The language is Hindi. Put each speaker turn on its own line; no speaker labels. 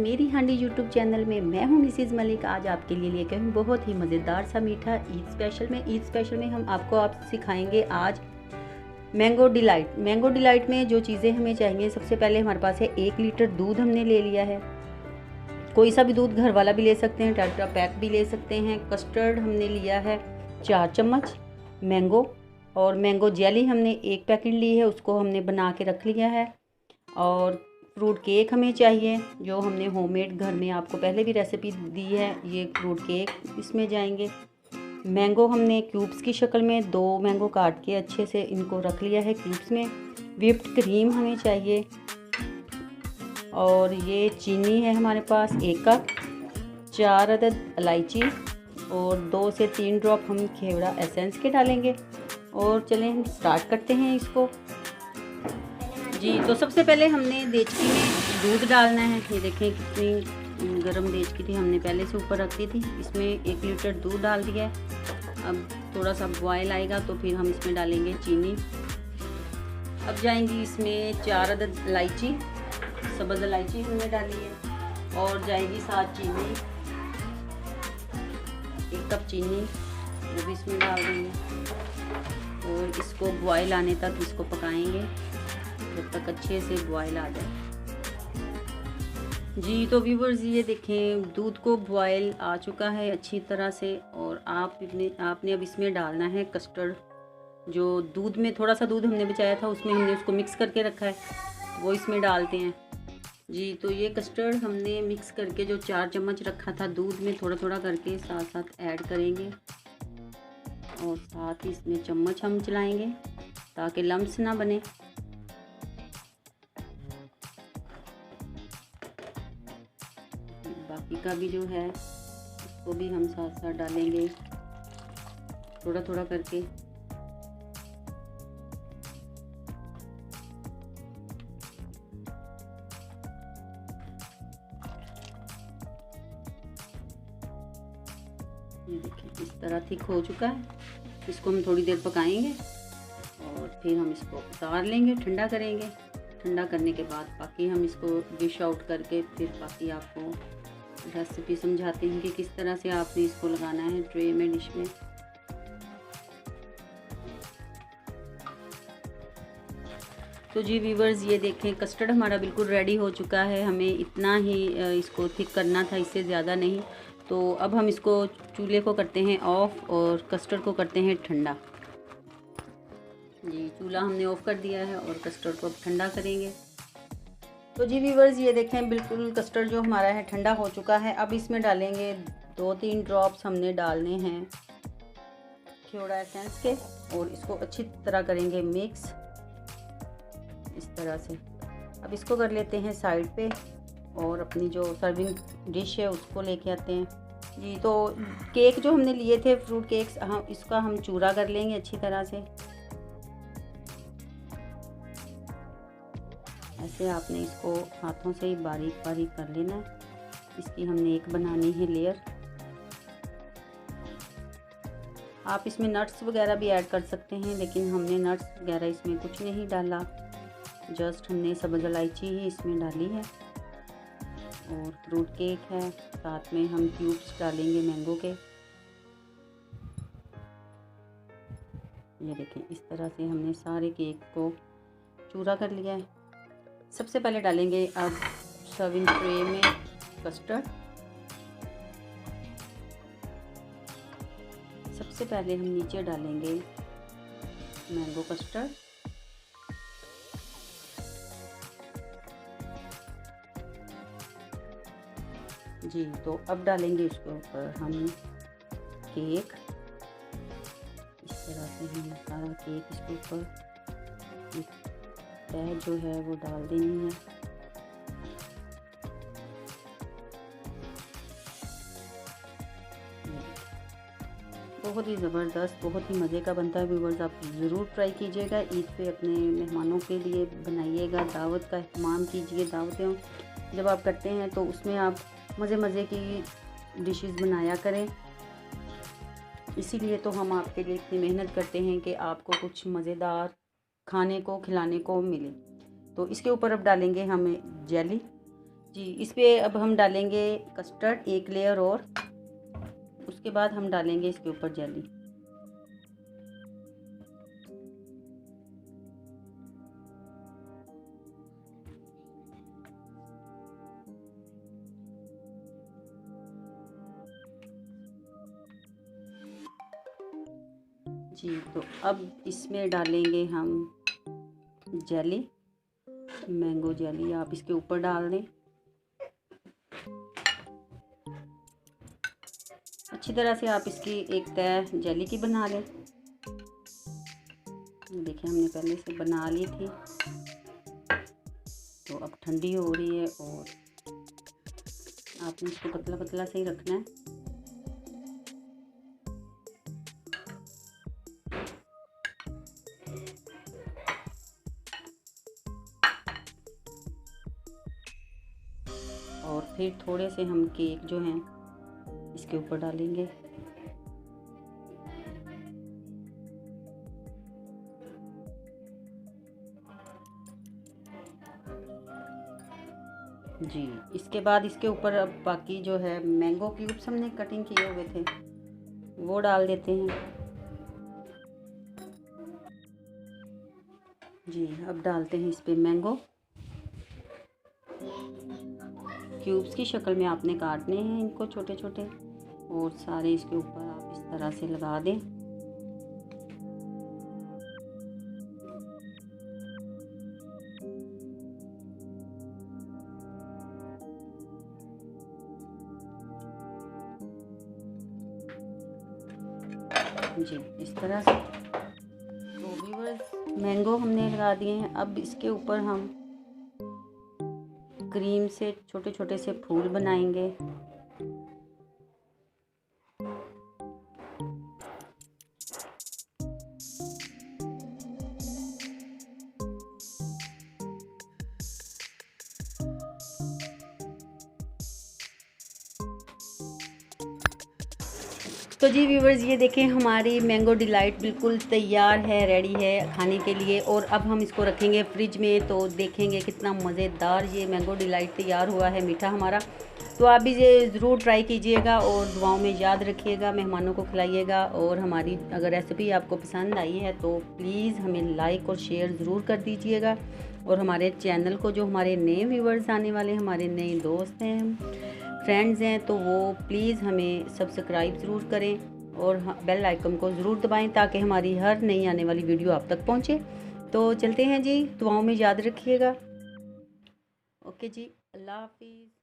मेरी हांडी यूट्यूब चैनल में। मैं हूं मिसेज़ मलिक। आज आपके लिए लेकर हूं बहुत ही मज़ेदार सा मीठा ईद स्पेशल में हम आपको सिखाएंगे आज मैंगो डिलाइट में जो चीज़ें हमें चाहिए, सबसे पहले हमारे पास है 1 लीटर दूध हमने ले लिया है। कोई सा भी दूध, घर वाला भी ले सकते हैं, टेट्रा पैक भी ले सकते हैं। कस्टर्ड हमने लिया है 4 चम्मच। मैंगो और मैंगो जेली हमने 1 पैकेट ली है, उसको हमने बना के रख लिया है। और फ्रूट केक हमें चाहिए, जो हमने होममेड घर में आपको पहले भी रेसिपी दी है। ये फ्रूट केक इसमें जाएंगे। मैंगो हमने क्यूब्स की शक्ल में 2 मैंगो काट के अच्छे से इनको रख लिया है क्यूब्स में। व्हिप्ड क्रीम हमें चाहिए और ये चीनी है हमारे पास 1 कप। 4 अदद इलायची और 2 से 3 ड्रॉप हम खेवड़ा एसेंस के डालेंगे। और चलें हम स्टार्ट करते हैं इसको। जी, तो सबसे पहले हमने देचकी में दूध डालना है। ये देखें कितनी गर्म देचकी थी, हमने पहले से ऊपर रख दी थी। इसमें 1 लीटर दूध डाल दिया है। अब थोड़ा सा बॉयल आएगा तो फिर हम इसमें डालेंगे चीनी। अब जाएंगी इसमें 4 अदद इलायची, सब्ज़ इलायची हमने डाली है। और जाएगी साथ चीनी, 1 कप चीनी, वो भी इसमें डाल देंगे। और इसको बॉयल आने तक इसको पकाएंगे जब तक अच्छे से बॉयल आ जाए। जी, तो व्यूवर्स ये देखें दूध को बॉयल आ चुका है अच्छी तरह से। और आपने अब इसमें डालना है कस्टर्ड। जो दूध में थोड़ा सा दूध हमने बचाया था, उसमें हमने उसको मिक्स करके रखा है, वो इसमें डालते हैं। जी, तो ये कस्टर्ड हमने मिक्स करके जो 4 चम्मच रखा था दूध में, थोड़ा थोड़ा करके साथ साथ ऐड करेंगे। और साथ ही इसमें चम्मच हम चलाएंगे ताकि लम्स ना बने। बाकी का भी जो है उसको भी हम साथ साथ डालेंगे थोड़ा थोड़ा करके। ये देखिए इस तरह थिक हो चुका है। इसको हम थोड़ी देर पकाएंगे और फिर हम इसको उतार लेंगे, ठंडा करेंगे। ठंडा करने के बाद बाकी हम इसको डिश आउट करके फिर बाकी आपको रेसिपी समझाते हैं कि किस तरह से आपने इसको लगाना है ट्रे में, डिश में। तो जी व्यूवर्स ये देखें कस्टर्ड हमारा बिल्कुल रेडी हो चुका है। हमें इतना ही इसको थिक करना था, इससे ज़्यादा नहीं। तो अब हम इसको चूल्हे को करते हैं ऑफ और कस्टर्ड को करते हैं ठंडा। जी, चूल्हा हमने ऑफ कर दिया है और कस्टर्ड को अब ठंडा करेंगे। तो जी व्यूवर्स ये देखें बिल्कुल कस्टर्ड जो हमारा है ठंडा हो चुका है। अब इसमें डालेंगे 2-3 ड्रॉप्स हमने डालने हैं खेवड़ा एसेंस के और इसको अच्छी तरह करेंगे मिक्स इस तरह से। अब इसको कर लेते हैं साइड पे और अपनी जो सर्विंग डिश है उसको लेके आते हैं। जी, तो केक जो हमने लिए थे फ्रूट केक्स, हम इसका हम चूरा कर लेंगे अच्छी तरह से। ऐसे आपने इसको हाथों से ही बारीक बारीक कर लेना है। इसकी हमने एक बनानी है लेयर। आप इसमें नट्स वगैरह भी ऐड कर सकते हैं, लेकिन हमने नट्स वगैरह इसमें कुछ नहीं डाला। जस्ट हमने सब्ज़ इलायची ही इसमें डाली है। और फ्रूट केक है, साथ में हम क्यूब्स डालेंगे मैंगो के। ये देखें इस तरह से हमने सारे केक को चूरा कर लिया है। सबसे पहले डालेंगे अब सर्विंग ट्रे में कस्टर्ड। सबसे पहले हम नीचे डालेंगे मैंगो कस्टर्ड। जी, तो अब डालेंगे उसके ऊपर हम केक। इस तरह से हम सारा केक इसके ऊपर तह जो है वो डाल देनी है। बहुत ही ज़बरदस्त, बहुत ही मज़े का बनता है व्यूवर्स। आप ज़रूर ट्राई कीजिएगा। ईद पे अपने मेहमानों के लिए बनाइएगा, दावत का एहतमाम कीजिए। दावतें जब आप करते हैं तो उसमें आप मज़े की डिशेस बनाया करें। इसीलिए तो हम आपके लिए इतनी मेहनत करते हैं कि आपको कुछ मज़ेदार खाने को खिलाने को मिले। तो इसके ऊपर अब डालेंगे हमें जेली। जी इस पे अब हम डालेंगे कस्टर्ड, एक लेयर और, उसके बाद हम डालेंगे इसके ऊपर जेली। जी तो अब इसमें डालेंगे हम जेली, मैंगो जेली आप इसके ऊपर डाल दें। अच्छी तरह से आप इसकी एक तह जेली की बना लें। देखिए हमने पहले से बना ली थी, तो अब ठंडी हो रही है और आपने इसको पतला पतला से ही रखना है। और फिर थोड़े से हम केक जो हैं इसके ऊपर डालेंगे। जी इसके बाद इसके ऊपर अब बाकी जो है मैंगो क्यूब्स हमने कटिंग किए हुए थे वो डाल देते हैं। जी अब डालते हैं इस पे मैंगो क्यूब्स की शक्ल में आपने काटने हैं इनको छोटे छोटे, और सारे इसके ऊपर आप इस तरह से लगा दें। जी इस तरह से तो व्यूअर्स मैंगो हमने लगा दिए हैं। अब इसके ऊपर हम क्रीम से छोटे छोटे से फूल बनाएंगे। तो जी व्यूवर्स ये देखें हमारी मैंगो डिलाइट बिल्कुल तैयार है, रेडी है खाने के लिए। और अब हम इसको रखेंगे फ्रिज में, तो देखेंगे कितना मज़ेदार ये मैंगो डिलाइट तैयार हुआ है मीठा हमारा। तो आप भी ये ज़रूर ट्राई कीजिएगा और दुआओं में याद रखिएगा, मेहमानों को खिलाइएगा। और हमारी अगर रेसिपी आपको पसंद आई है तो प्लीज़ हमें लाइक और शेयर ज़रूर कर दीजिएगा। और हमारे चैनल को जो हमारे नए व्यूवर्स आने वाले हमारे नए दोस्त हैं, फ्रेंड्स हैं, तो वो प्लीज़ हमें सब्सक्राइब ज़रूर करें और बेल आइकन को ज़रूर दबाएं ताकि हमारी हर नई आने वाली वीडियो आप तक पहुंचे। तो चलते हैं जी, दुआओं में याद रखिएगा। ओके जी, अल्लाह हाफिज़।